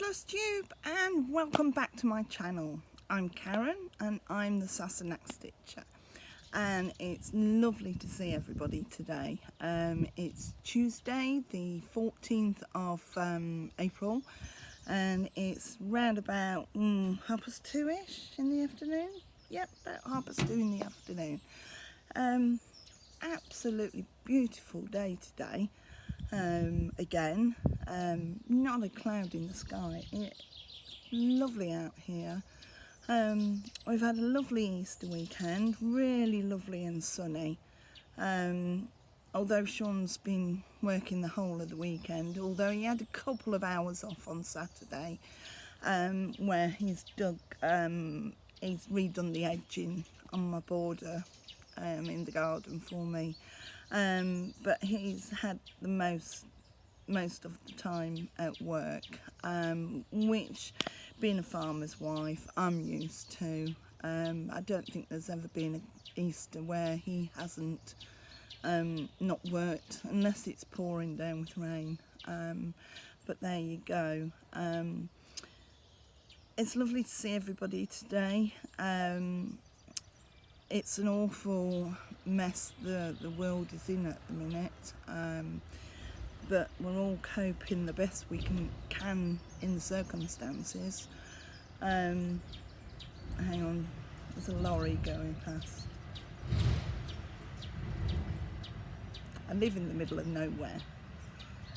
Flosstube, and welcome back to my channel. I'm Karen and I'm the Sassenach Stitcher, and it's lovely to see everybody today. It's Tuesday the 14th of April, and it's round about 2:30ish in the afternoon. Yep, about 2:30 in the afternoon. Absolutely beautiful day today. Again, not a cloud in the sky. It's lovely out here. We've had a lovely Easter weekend, really lovely and sunny. Although Sean's been working the whole of the weekend, although he had a couple of hours off on Saturday, where he's redone the edging on my border in the garden for me. But he's had the most of the time at work, which, being a farmer's wife, I'm used to. I don't think there's ever been an Easter where he hasn't not worked, unless it's pouring down with rain. But there you go. It's lovely to see everybody today. It's an awful mess the world is in at the minute, but we're all coping the best we can in the circumstances. Hang on, there's a lorry going past. I live in the middle of nowhere,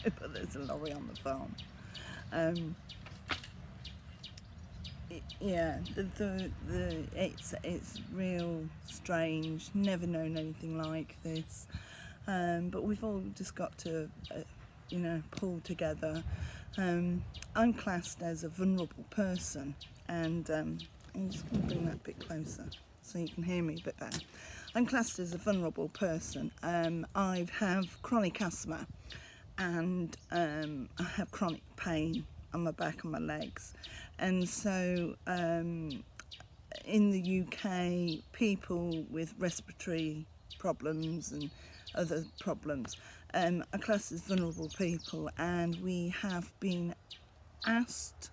but there's a lorry on the farm. Yeah, it's real strange. Never known anything like this, but we've all just got to pull together. I'm classed as a vulnerable person, and I'm just going to bring that a bit closer so you can hear me a bit better. I'm classed as a vulnerable person. I have chronic asthma, and I have chronic pain on my back and my legs, and so in the UK, people with respiratory problems and other problems are classed as vulnerable people, and we have been asked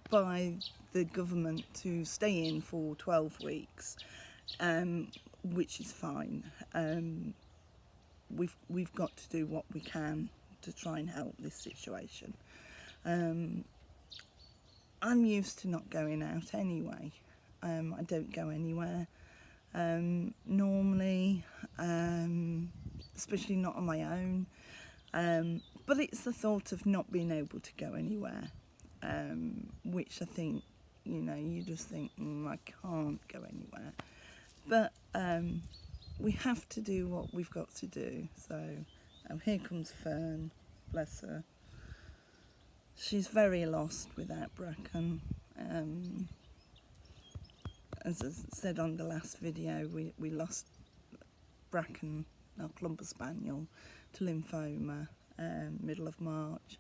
by the government to stay in for 12 weeks, which is fine. We've got to do what we can to try and help this situation. I'm used to not going out anyway. I don't go anywhere normally, especially not on my own. But it's the thought of not being able to go anywhere, which I think, you just think, I can't go anywhere. But we have to do what we've got to do. So here comes Fern, bless her. She's very lost without Bracken. As I said on the last video, we lost Bracken, our Clumber Spaniel, to lymphoma, middle of March.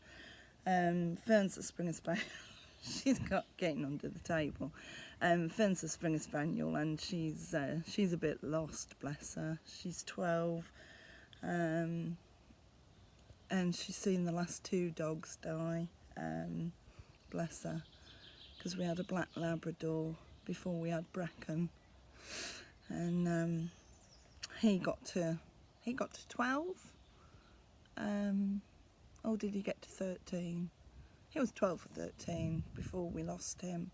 Fern's a Springer Spaniel. She's getting under the table. Fern's a Springer Spaniel, and she's a bit lost, bless her. She's 12, and she's seen the last 2 dogs die. Bless her, because we had a black Labrador before we had Bracken, and he got to 12. Or did he get to 13? He was 12 or 13 before we lost him.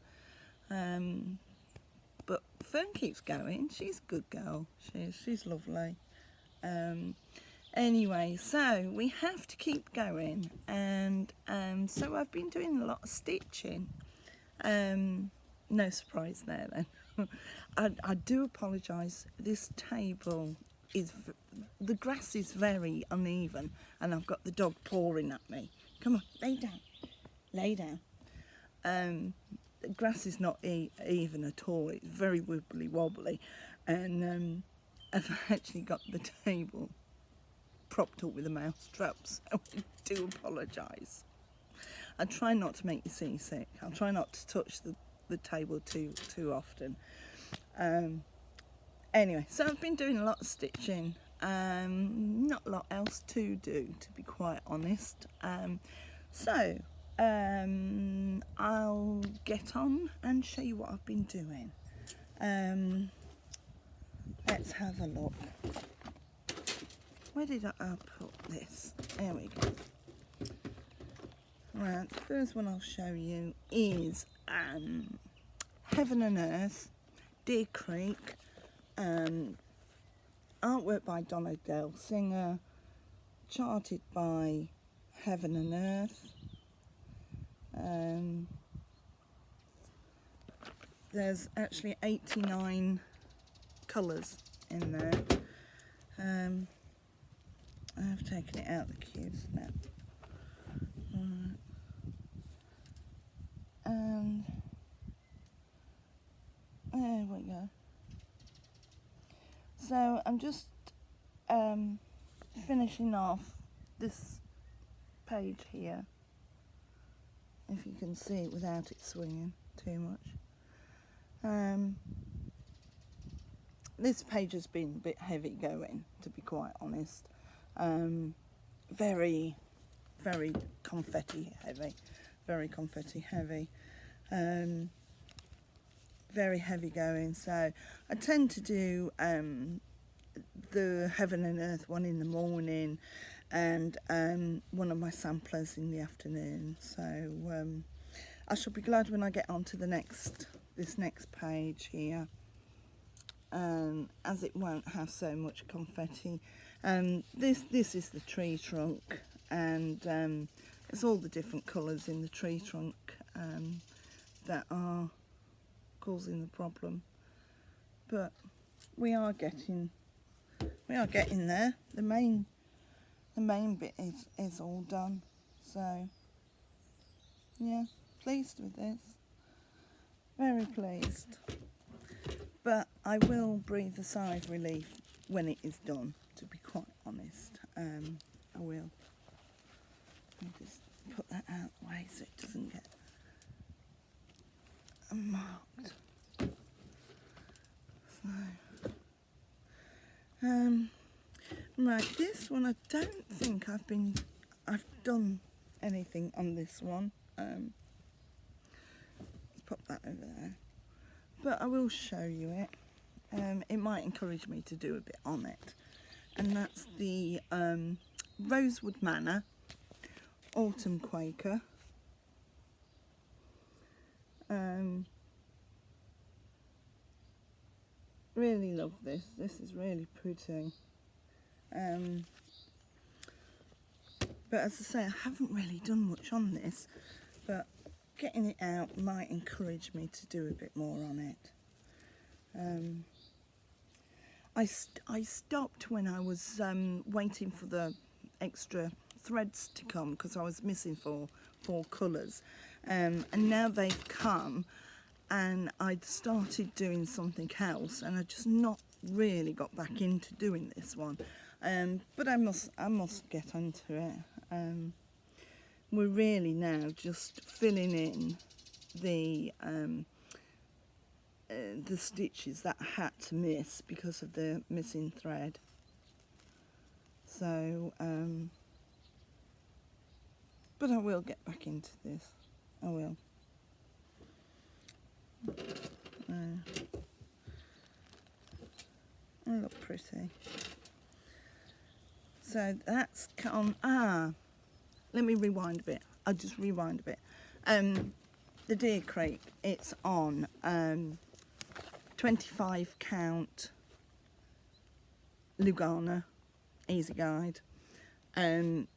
But Fern keeps going. She's a good girl. She's lovely. Anyway, so we have to keep going, and so I've been doing a lot of stitching. No surprise there then. I do apologise. This table the grass is very uneven, and I've got the dog pawing at me. Come on, lay down. The grass is not even at all. It's very wibbly wobbly, and I've actually got the table propped up with a mouse trap, so I do apologise. I try not to make you seasick. I'll try not to touch the table too often. Anyway, so I've been doing a lot of stitching. Not a lot else to do, to be quite honest. So I'll get on and show you what I've been doing. Let's have a look. Where did I put this? There we go. Right, the first one I'll show you is Heaven and Earth, Deer Creek, artwork by Donna Dale Singer, charted by Heaven and Earth. There's actually 89 colours in there. I've taken it out of the cubes now. And there we go. So I'm just finishing off this page here, if you can see it without it swinging too much. This page has been a bit heavy going, to be quite honest. Very confetti heavy, very heavy going. So I tend to do the Heaven and Earth one in the morning and one of my samplers in the afternoon. So I shall be glad when I get on to this next page here, as it won't have so much confetti. This is the tree trunk, and it's all the different colours in the tree trunk that are causing the problem. But we are getting there. The main bit is all done. So yeah, pleased with this. Very pleased. But I will breathe a sigh of relief when it is done, to be quite honest. I will. I'll just put that out of the way so it doesn't get marked. So, right, this one I don't think I've done anything on this one. Let's pop that over there. But I will show you it. It might encourage me to do a bit on it. And that's the Rosewood Manor Autumn Quaker. Really love this. This is really pretty. But as I say, I haven't really done much on this, but getting it out might encourage me to do a bit more on it. I stopped when I was waiting for the extra threads to come, because I was missing four colours, and now they've come, and I'd started doing something else, and I just not really got back into doing this one. But I must get onto it. We're really now just filling in the stitches that I had to miss because of the missing thread. So, but I will get back into this. I will. They look pretty. So that's on. Let me rewind a bit. I'll just rewind a bit. The Deer Creek, it's on 25 count Lugana Easy Guide, DMC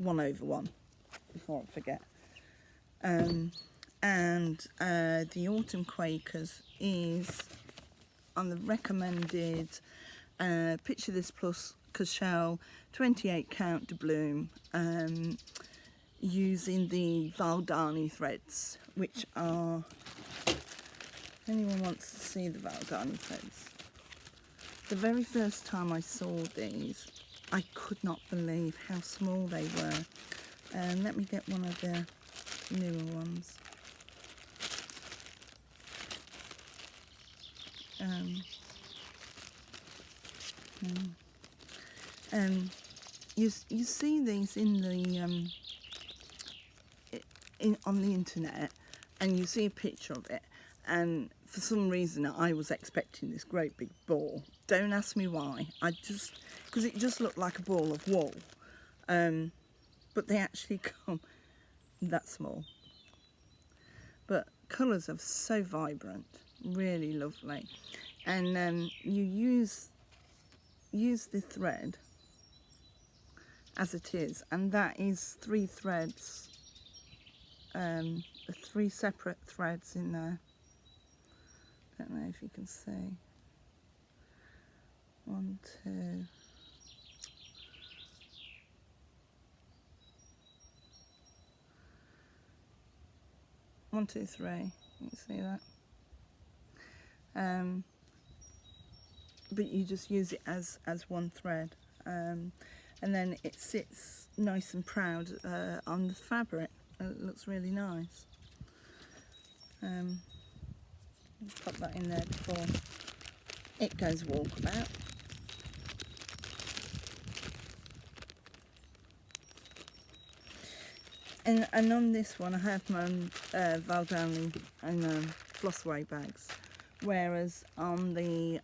1/1, before I forget. And the Autumn Quakers is on the recommended Picture This Plus Cashel 28 count doubloon, using the Valdani threads, which are, if anyone wants to see the Valdani threads, the very first time I saw these, I could not believe how small they were. Let me get one of the newer ones. You see these in the on the internet and you see a picture of it, and for some reason I was expecting this great big ball. Don't ask me why. Because it just looked like a ball of wool, but they actually come that small. But colours are so vibrant, really lovely, and you use the thread as it is, and that is 3 threads, 3 separate threads in there. Don't know if you can see. 1, 2. One, two, three. You can see that. But you just use it as one thread, and then it sits nice and proud on the fabric. It looks really nice. Pop that in there before it goes walkabout. And on this one I have my Valdani and Flossway bags, whereas on the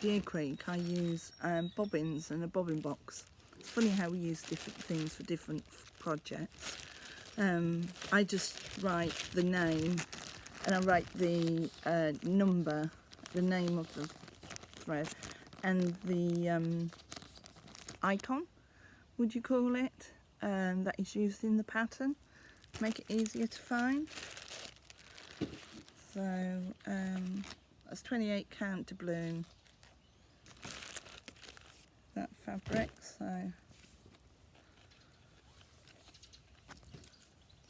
Deer Creek I use bobbins and a bobbin box. It's funny how we use different things for different projects. I just write the name, and I write the number, the name of the thread, and the icon, would you call it, that is used in the pattern, to make it easier to find. So that's 28 count doubloon, that fabric. So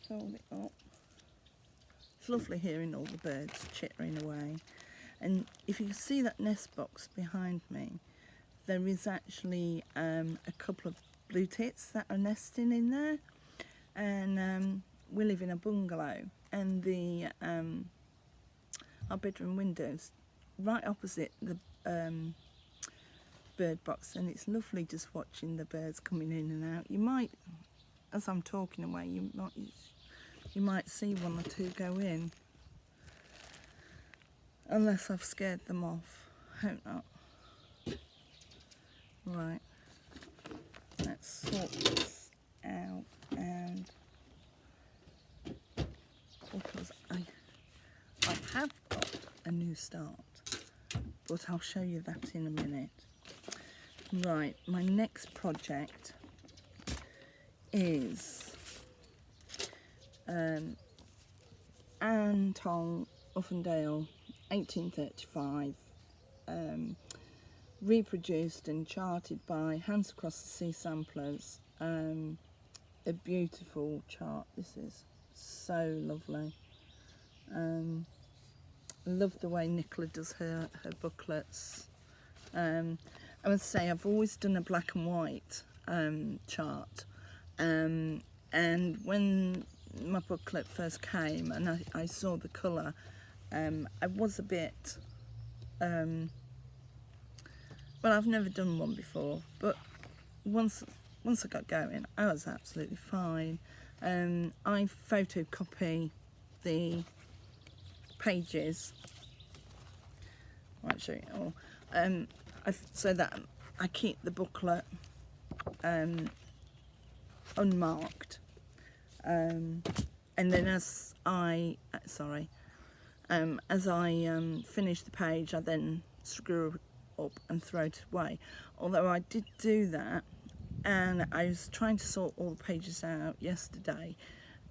fold it up. It's lovely hearing all the birds chittering away. And if you can see that nest box behind me, there is actually a couple of blue tits that are nesting in there. And we live in a bungalow, and the our bedroom windows right opposite the bird box, and it's lovely just watching the birds coming in and out. You might, as I'm talking away, you might see 1 or 2 go in, unless I've scared them off. Hope not. Right, let's sort this out, and because I have got a new start, but I'll show you that in a minute. Right, my next project is Anton Uffendale, 1835, reproduced and charted by Hands Across the Sea Samplers. A beautiful chart. This is so lovely. I love the way Nicola does her booklets. I must say I've always done a black and white chart, and when my booklet first came and I saw the colour, I was a bit well, I've never done one before, but once I got going I was absolutely fine. I photocopy the pages. I won't show you all. So that I keep the booklet unmarked, and then as I finish the page, I then screw up and throw it away. Although I did do that, and I was trying to sort all the pages out yesterday,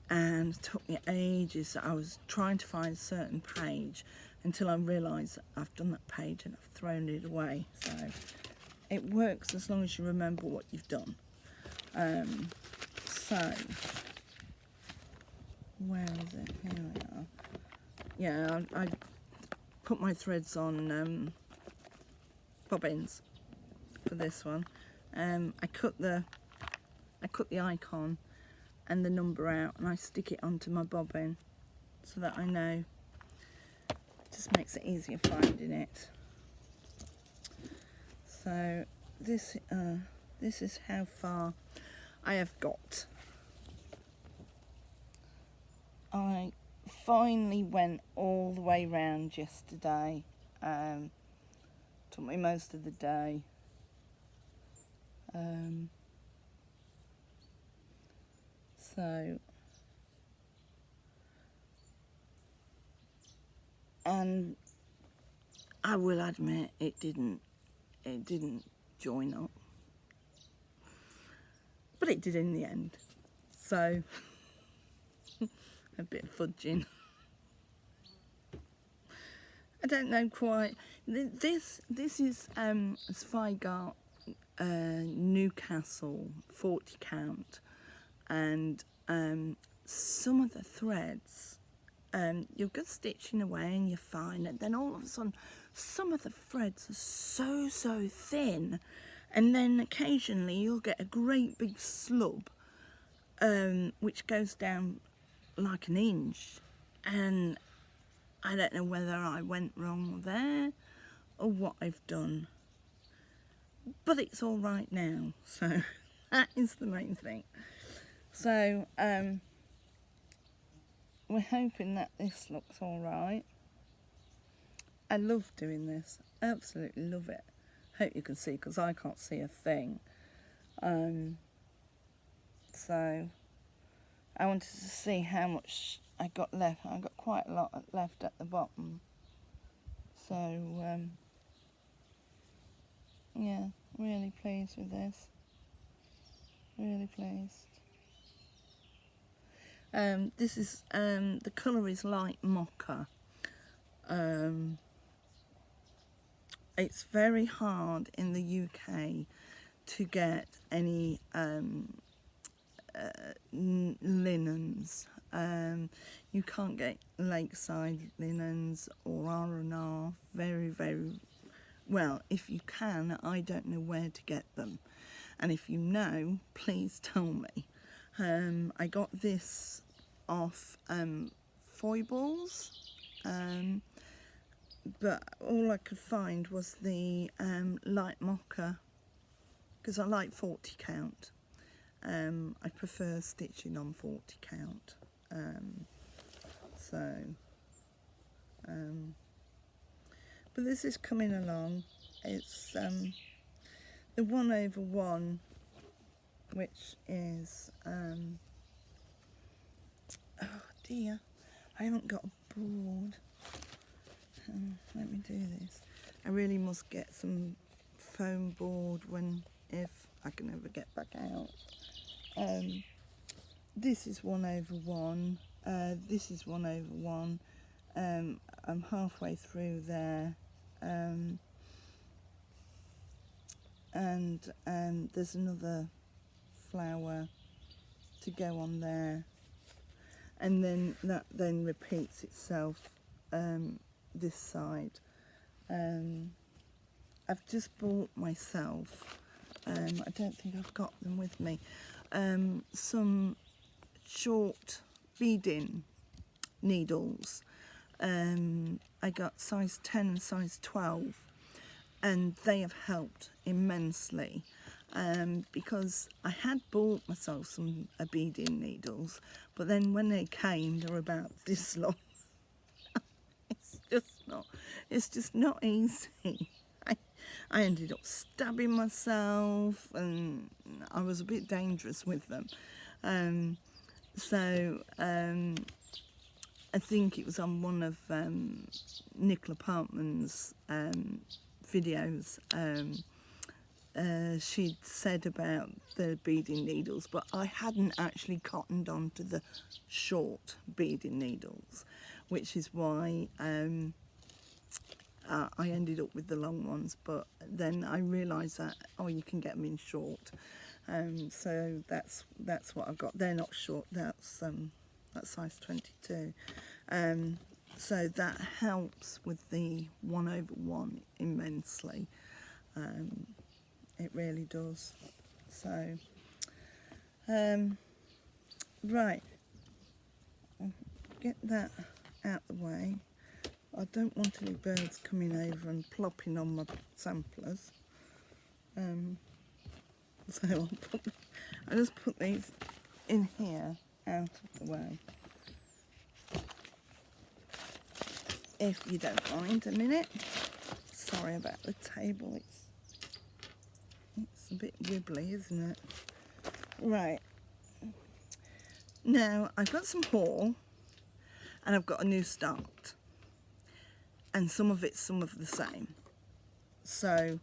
and it took me ages. I was trying to find a certain page until I realised that I've done that page and I've thrown it away. So it works as long as you remember what you've done. So where is it? Here we are. Yeah, I put my threads on bobbins for this one. I cut the icon and the number out, and I stick it onto my bobbin so that I know. It just makes it easier finding it. So this is how far I have got. I finally went all the way round yesterday. Took me most of the day. So, and I will admit it didn't join up, but it did in the end. So a bit of fudging. I don't know quite. This is Zweigart Newcastle 40 count, and some of the threads, you'll go stitching away and you're fine, and then all of a sudden some of the threads are so thin, and then occasionally you'll get a great big slub which goes down like an inch, and I don't know whether I went wrong there or what I've done, but it's all right now, so that is the main thing. So we're hoping that this looks all right. I love doing this, absolutely love it. Hope you can see, because I can't see a thing. So I wanted to see how much I got left. I got quite a lot left at the bottom. So yeah, really pleased with this. Really pleased. This is the colour is light mocha. It's very hard in the UK to get any linens. You can't get lakeside linens or R&R. Very well. If you can, I don't know where to get them, and if you know, please tell me. I got this off Foibles, but all I could find was the light mocha, because I like 40 count. I prefer stitching on 40 count. But this is coming along. It's the 1/1, which is oh dear, I haven't got a board. Let me do this. I really must get some foam board if I can ever get back out. This is 1/1. This is 1/1. I'm halfway through there, and there's another flower to go on there, and then that then repeats itself this side. I've just bought myself, I don't think I've got them with me, some short beading needles. I got size 10 and size 12, and they have helped immensely, because I had bought myself some beading needles, but then when they came, they were about this long. It's just not easy. I ended up stabbing myself, and I was a bit dangerous with them. I think it was on one of Nicola Parkman's videos. She'd said about the beading needles, but I hadn't actually cottoned on to the short beading needles, which is why I ended up with the long ones. But then I realised that, oh, you can get them in short, so that's what I've got. They're not short, that's size 22, so that helps with the 1/1 immensely. It really does. So right, I'll get that out the way. I don't want any birds coming over and plopping on my samplers. So I'll just put these in here out of the way. if you don't mind a minute. Sorry about the table, it's a bit wibbly, isn't it? Right, now I've got some haul and I've got a new start, and some of it's some of the same. So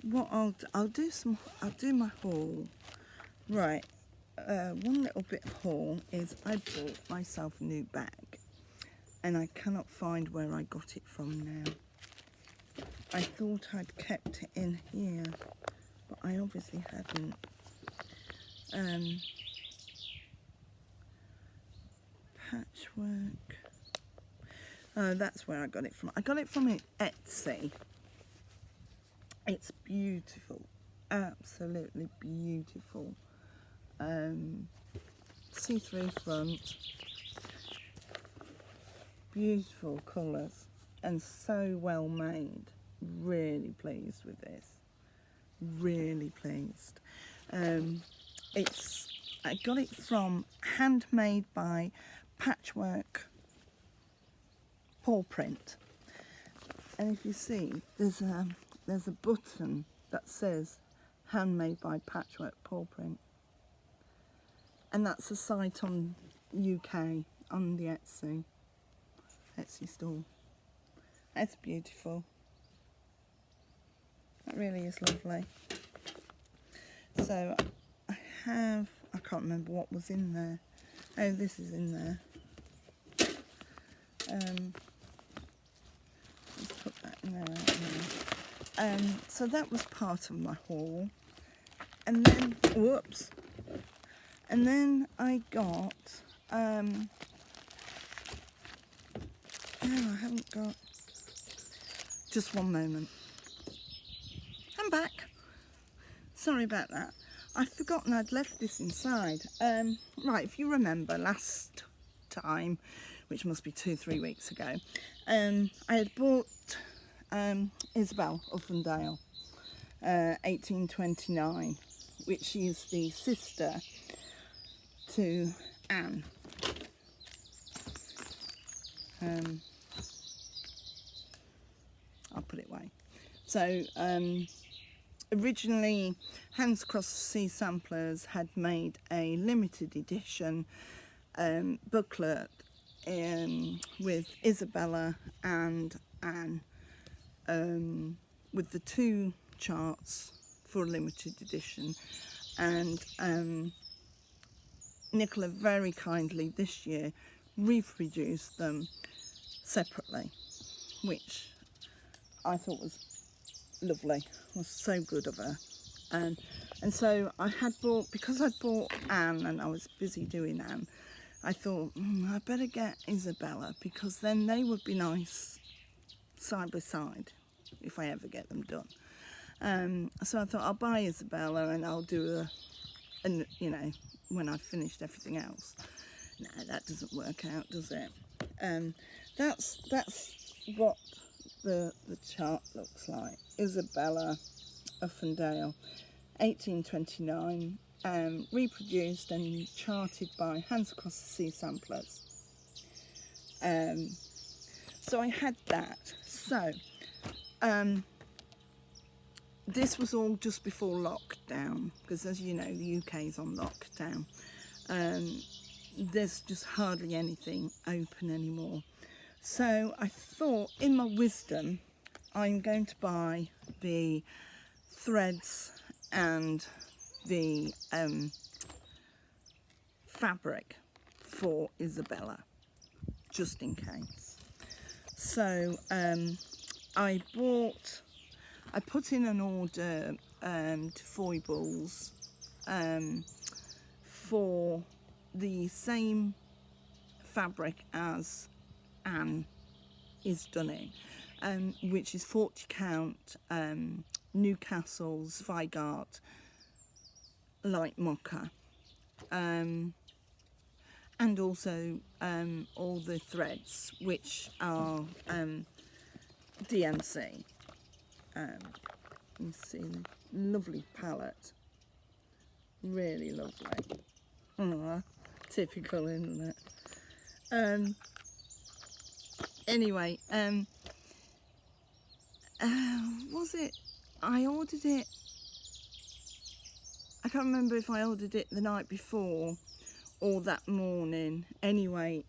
what I'll do my haul. Right, one little bit of haul is I bought myself a new bag, and I cannot find where I got it from now. I thought I'd kept it in here, but I obviously hadn't. Patchwork. Oh, that's where I got it from. I got it from Etsy. It's beautiful, absolutely beautiful. See-through front, beautiful colours, and so well made. Really pleased with this. Really pleased. I got it from Handmade by Patchwork paw print, and if you see, there's a button that says Handmade by Patchwork paw print, and that's a site on UK on the Etsy store. That's beautiful. That really is lovely. So I can't remember what was in there. Oh, this is in there. Let's put that in there right now. So that was part of my haul. And then, whoops. And then I got, oh, I haven't got, just one moment. I'm back. Sorry about that. I'd forgotten I'd left this inside. Right, if you remember last time, which must be 2-3 weeks ago, I had bought Isabel Uffendale, 1829, which is the sister to Anne. I'll put it away. So originally Hands Across the Sea Samplers had made a limited edition booklet with Isabella and Anne, with the 2 charts for a limited edition, and Nicola very kindly this year reproduced them separately, which I thought was lovely, was so good of her. And so I had bought, because I'd bought Anne and I was busy doing Anne, I thought I better get Isabella, because then they would be nice side by side if I ever get them done. So I thought I'll buy Isabella and I'll do and you know, when I've finished everything else. No, that doesn't work out, does it? That's what the chart looks like. Isabella Uffendale, 1829, reproduced and charted by Hands Across the Sea Samplers. So I had that. So this was all just before lockdown, because as you know, the UK is on lockdown. There's just hardly anything open anymore. So I thought, in my wisdom, I'm going to buy the threads and the fabric for Isabella, just in case. So I put in an order to Foibles for the same fabric as Anne is done in, which is 40 count Newcastle Zweigart light mocha, and also all the threads, which are DMC. You see, lovely palette, really lovely. Oh, typical, isn't it? Anyway, was it, I ordered it, I can't remember if I ordered it the night before or that morning. Anyway,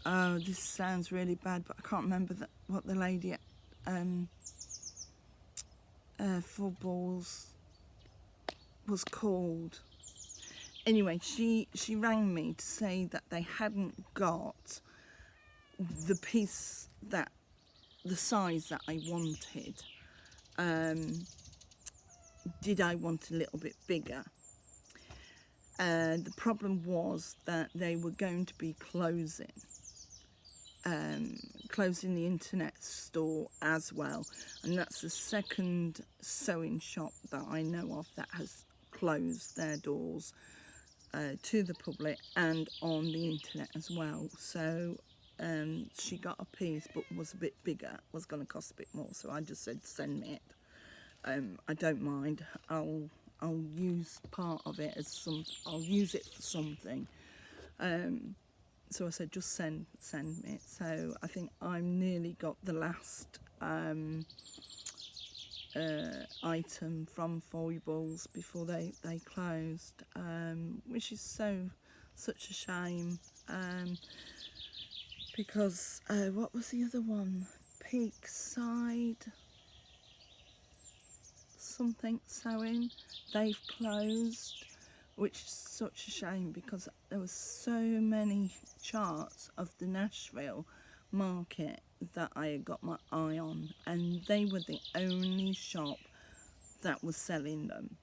oh, this sounds really bad, but I can't remember what the lady at Four Balls was called. Anyway, she rang me to say that they hadn't got the piece that, the size that I wanted. Did I want a little bit bigger? The problem was that they were going to be closing the internet store as well, and that's the second sewing shop that I know of that has closed their doors to the public and on the internet as well. So she got a piece but was a bit bigger, was going to cost a bit more, so I just said send me it. I don't mind, I'll use part of it as I'll use it for something. So I said just send me it. So I think I nearly got the last item from Foibles before they closed, which is such a shame, because what was the other one, Peakside something sewing, they've closed, which is such a shame because there were so many charts of the Nashville market that I had got my eye on, and they were the only shop that was selling them,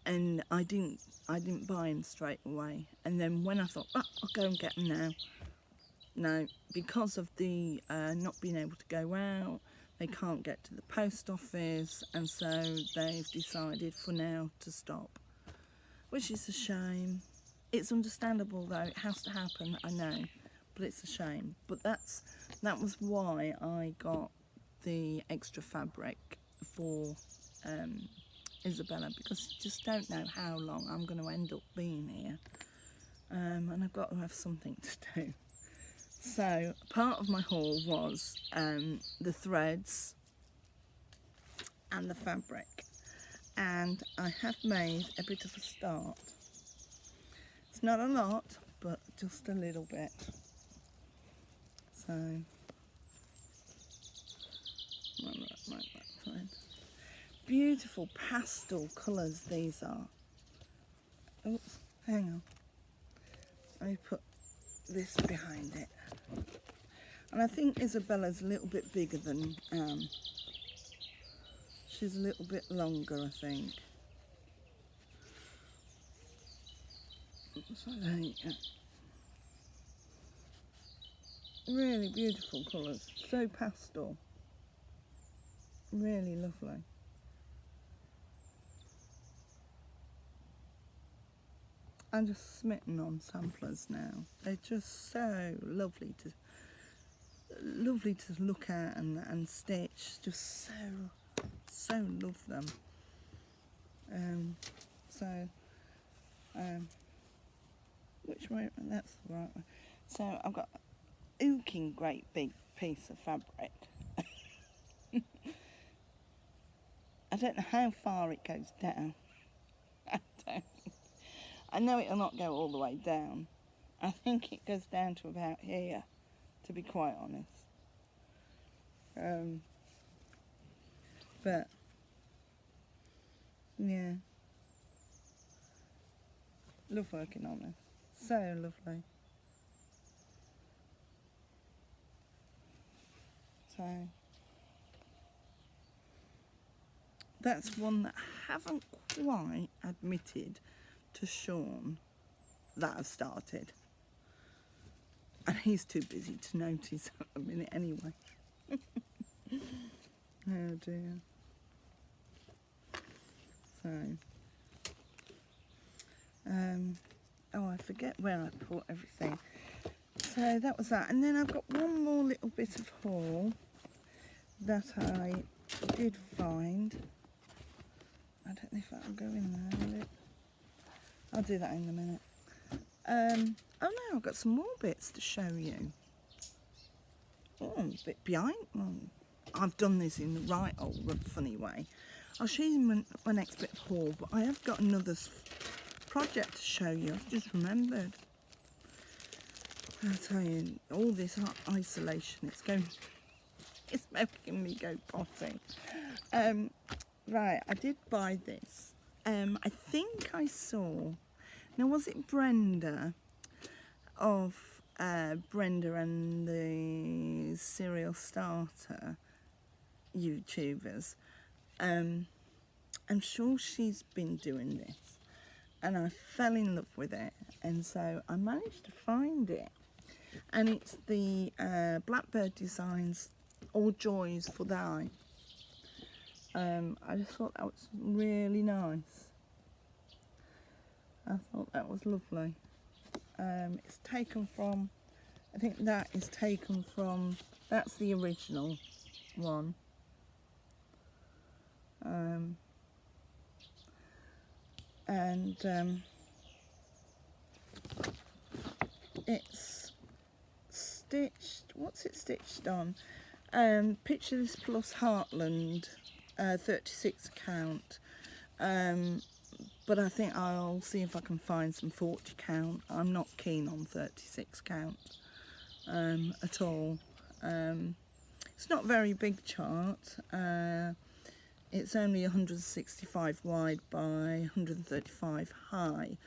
and I didn't buy them straight away. And then when I thought, oh, I'll go and get them now, no, because of the not being able to go out, they can't get to the post office, and so they've decided for now to stop, which is a shame. It's understandable though, it has to happen, I know, but it's a shame. But that was why I got the extra fabric for Isabella, because you just don't know how long I'm going to end up being here, and I've got to have something to do. So part of my haul was the threads and the fabric, and I have made a bit of a start. It's not a lot, but just a little bit. So beautiful pastel colours these are. Oops, hang on. Let me put this behind it. And I think Isabella's a little bit bigger than Anne. She's a little bit longer, I think. So there you go. Really beautiful colours, so pastel. Really lovely. I'm just smitten on samplers now. They're just so lovely to look at and stitch. Just so love them. Which way? That's the right way. So I've got a ooking great big piece of fabric. I don't know how far it goes down. I know it'll not go all the way down. I think it goes down to about here, to be quite honest. But yeah, love working on this. So lovely. So that's one that I haven't quite admitted to Sean that I've started, and he's too busy to notice at the minute anyway. Oh dear. So oh, I forget where I put everything. So that was that, and then I've got one more little bit of haul that I did find. I don't know if that'll go in there, will it? I'll do that in a minute. Oh no, I've got some more bits to show you. Oh, I'm a bit behind. Oh, I've done this in the right old funny way. I'll show you my next bit of haul, but I have got another project to show you. I've just remembered. I'll tell you, all this isolation, it's making me go potty. Right, I did buy this. I think I saw, now was it Brenda of Brenda and the Serial Starter YouTubers? I'm sure she's been doing this, and I fell in love with it, and so I managed to find it, and it's the Blackbird Designs All Joys for Thy. I just thought that was really nice. I thought that was lovely. It's taken from, I think that is taken from, that's the original one. It's stitched, what's it stitched on? Picture This Plus Heartland, 36 count, but I think I'll see if I can find some 40 count. I'm not keen on 36 count at all. It's not a very big chart. It's only 165 wide by 135 high,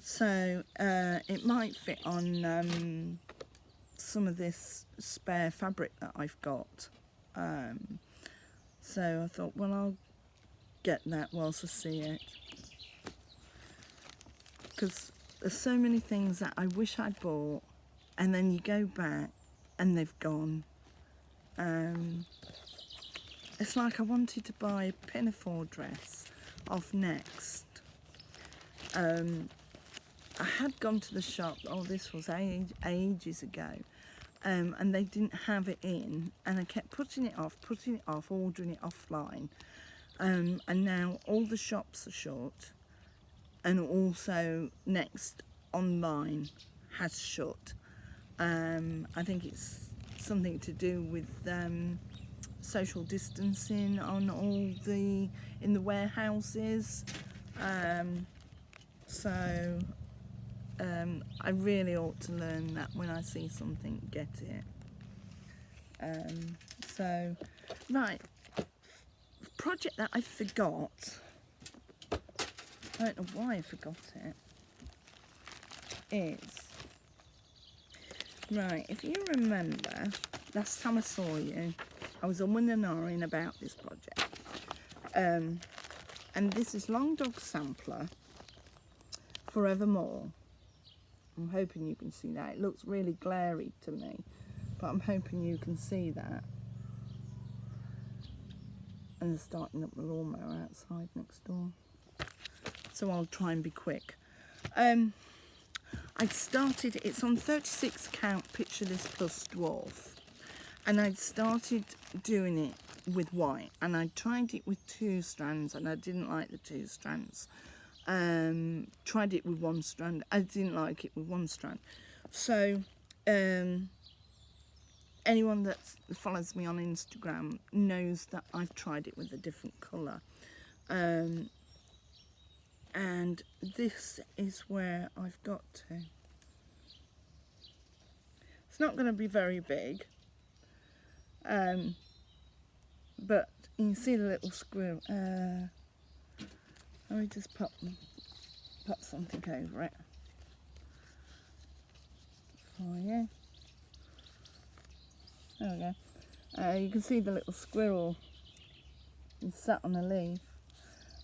so it might fit on some of this spare fabric that I've got. So I thought, well, I'll get that whilst I see it, because there's so many things that I wish I'd bought, and then you go back and they've gone. It's like I wanted to buy a pinafore dress off Next. I had gone to the shop, oh this was ages ago, and they didn't have it in, and I kept putting it off, ordering it offline, and now all the shops are shut, and also Next online has shut. I think it's something to do with social distancing on in the warehouses, so I really ought to learn that when I see something, get it. So right, project that I forgot, I don't know why I forgot it, is, right, if you remember last time I saw you, I was umming and ahhing about this project, and this is Long Dog Sampler Forevermore. I'm hoping you can see that. It looks really glary to me, but I'm hoping you can see that. And they're starting up the lawnmower outside next door, so I'll try and be quick. I'd started, it's on 36 count Picture This Plus Dwarf, and I'd started doing it with white, and I tried it with 2 strands, and I didn't like the 2 strands. Tried it with 1 strand, I didn't like it with 1 strand. So anyone that follows me on Instagram knows that I've tried it with a different colour, and this is where I've got to. It's not going to be very big, but you can see the little squirrel. Let me just pop something over it for you. There we go. You can see the little squirrel. He's sat on a leaf.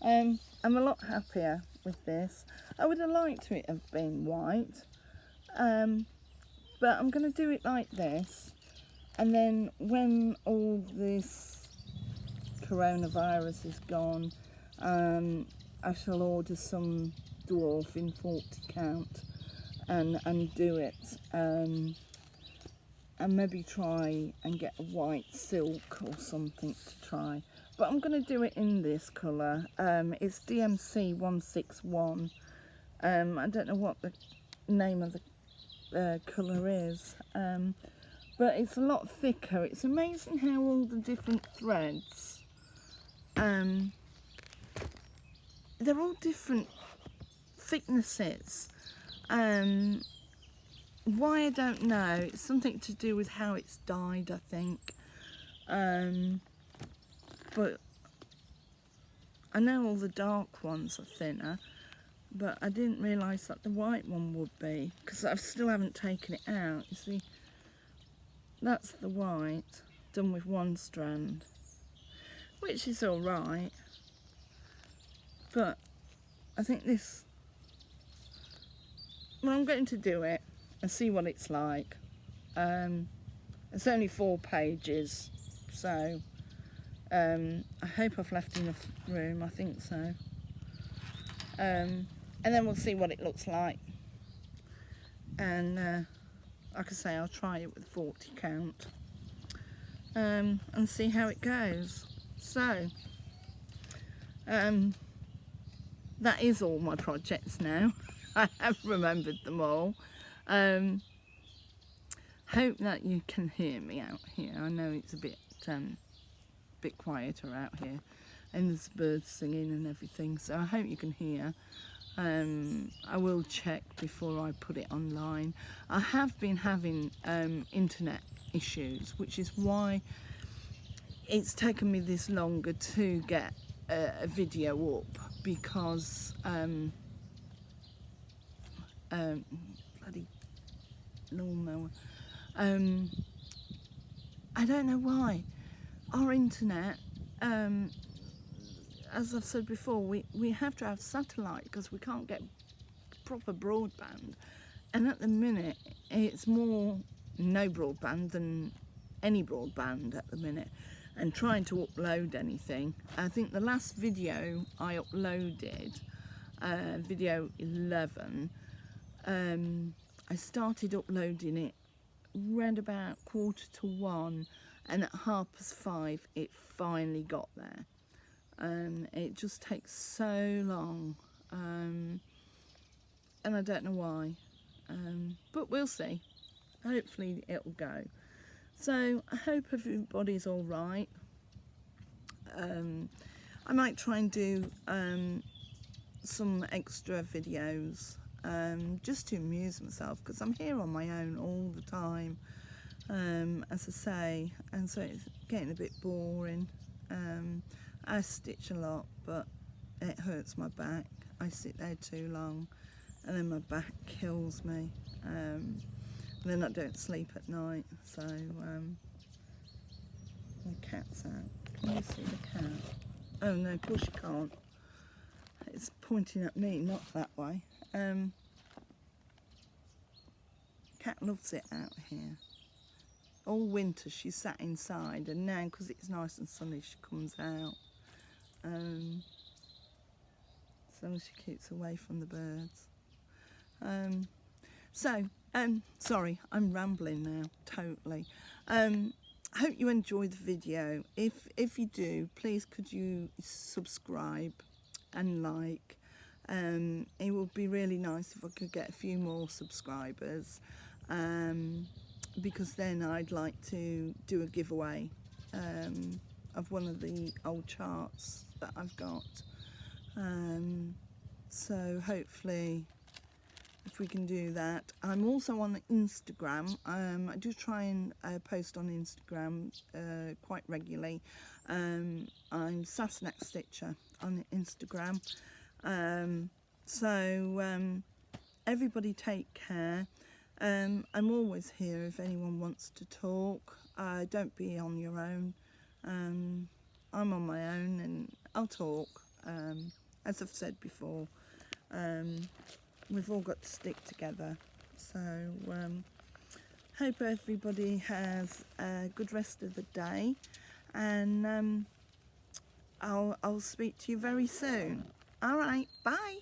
I'm a lot happier with this. I would have liked it to have been white, but I'm going to do it like this, and then when all this coronavirus is gone, I shall order some dwarf in 40 count and do it, and maybe try and get a white silk or something to try. but I'm going to do it in this colour. It's DMC 161. I don't know what the name of the colour is, but it's a lot thicker. It's amazing how all the different threads, they're all different thicknesses. Why, I don't know. It's something to do with how it's dyed, I think. But I know all the dark ones are thinner, but I didn't realise that the white one would be, because I still haven't taken it out. You see, that's the white done with one strand, which is all right, but I think this, well, I'm going to do it and see what it's like. It's only 4 pages, so I hope I've left enough room. I think so. And then we'll see what it looks like. And like I say, I'll try it with 40 count and see how it goes. So that is all my projects now. I have remembered them all. Hope that you can hear me out here. I know it's a bit quieter out here, and there's birds singing and everything, so I hope you can hear. I will check before I put it online. I have been having internet issues, which is why it's taken me this longer to get a video up, because bloody lawnmower. I don't know why. Our internet, as I've said before, we have to have satellite because we can't get proper broadband, and at the minute it's more no broadband than any broadband at the minute, and trying to upload anything. I think the last video I uploaded, video 11, I started uploading it round about 1:45, and at 5:30 it finally got there. It just takes so long, and I don't know why, but we'll see. Hopefully it'll go. So I hope everybody's all right. I might try and do some extra videos just to amuse myself, because I'm here on my own all the time, as I say, and so it's getting a bit boring. I stitch a lot, but it hurts my back. I sit there too long and then my back kills me, and then I don't sleep at night. So the cat's out. Can you see the cat? Oh no, of course you can't. It's pointing at me, not that way. Cat loves it out here. All winter she sat inside, and now because it's nice and sunny she comes out. So she keeps away from the birds. Sorry, I'm rambling now, totally. I hope you enjoyed the video. If you do, please could you subscribe and like. It would be really nice if I could get a few more subscribers, because then I'd like to do a giveaway of one of the old charts that I've got. So hopefully if we can do that. I'm also on Instagram. I do try and post on Instagram quite regularly. I'm Sassenach Stitcher on Instagram. Everybody take care. I'm always here if anyone wants to talk. Don't be on your own. I'm on my own and I'll talk. As I've said before, we've all got to stick together. So hope everybody has a good rest of the day, and I'll speak to you very soon. All right, bye.